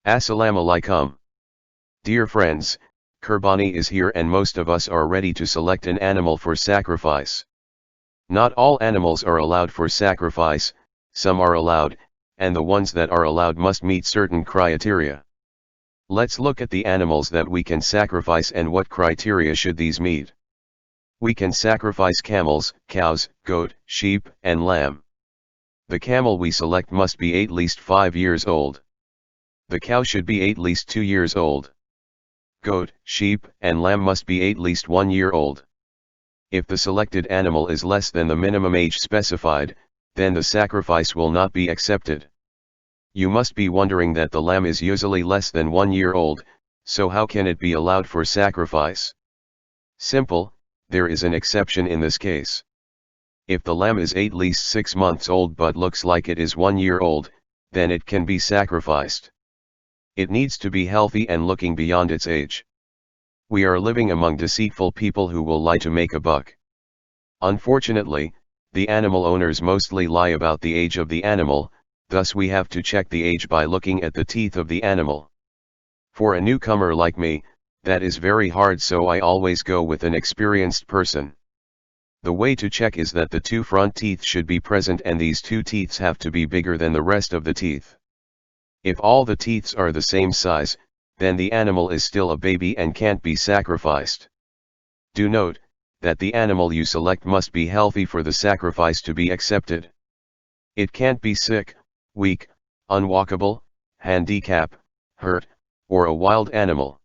Assalamu alaikum. Dear friends, Qurbani is here and most of us are ready to select an animal for sacrifice. Not all animals are allowed for sacrifice, some are allowed, and the ones that are allowed must meet certain criteria. Let's look at the animals that we can sacrifice and what criteria should these meet. We can sacrifice camels, cows, goat, sheep, and lamb. The camel we select must be at least 5 years old. The cow should be at least 2 years old. Goat, sheep, and lamb must be at least 1 year old. If the selected animal is less than the minimum age specified, then the sacrifice will not be accepted. You must be wondering that the lamb is usually less than 1 year old, so how can it be allowed for sacrifice? Simple, there is an exception in this case. If the lamb is at least 6 months old but looks like it is 1 year old, then it can be sacrificed. It needs to be healthy and looking beyond its age. We are living among deceitful people who will lie to make a buck. Unfortunately, the animal owners mostly lie about the age of the animal, thus we have to check the age by looking at the teeth of the animal. For a newcomer like me, that is very hard, so I always go with an experienced person. The way to check is that the 2 front teeth should be present and these 2 teeth have to be bigger than the rest of the teeth. If all the teeth are the same size, then the animal is still a baby and can't be sacrificed. Do note, that the animal you select must be healthy for the sacrifice to be accepted. It can't be sick, weak, unwalkable, handicap, hurt, or a wild animal.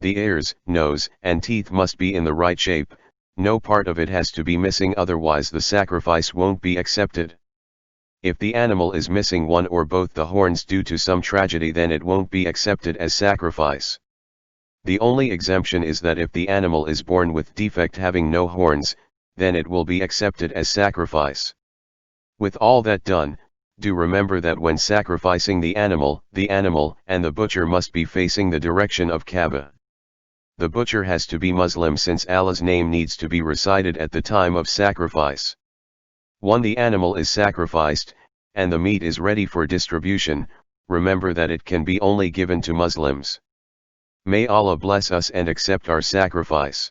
The ears, nose, and teeth must be in the right shape, no part of it has to be missing, otherwise the sacrifice won't be accepted. If the animal is missing one or both the horns due to some tragedy, then it won't be accepted as sacrifice. The only exemption is that if the animal is born with defect having no horns, then it will be accepted as sacrifice. With all that done, do remember that when sacrificing the animal and the butcher must be facing the direction of Kaaba. The butcher has to be Muslim since Allah's name needs to be recited at the time of sacrifice. Once the animal is sacrificed, and the meat is ready for distribution, remember that it can be only given to Muslims. May Allah bless us and accept our sacrifice.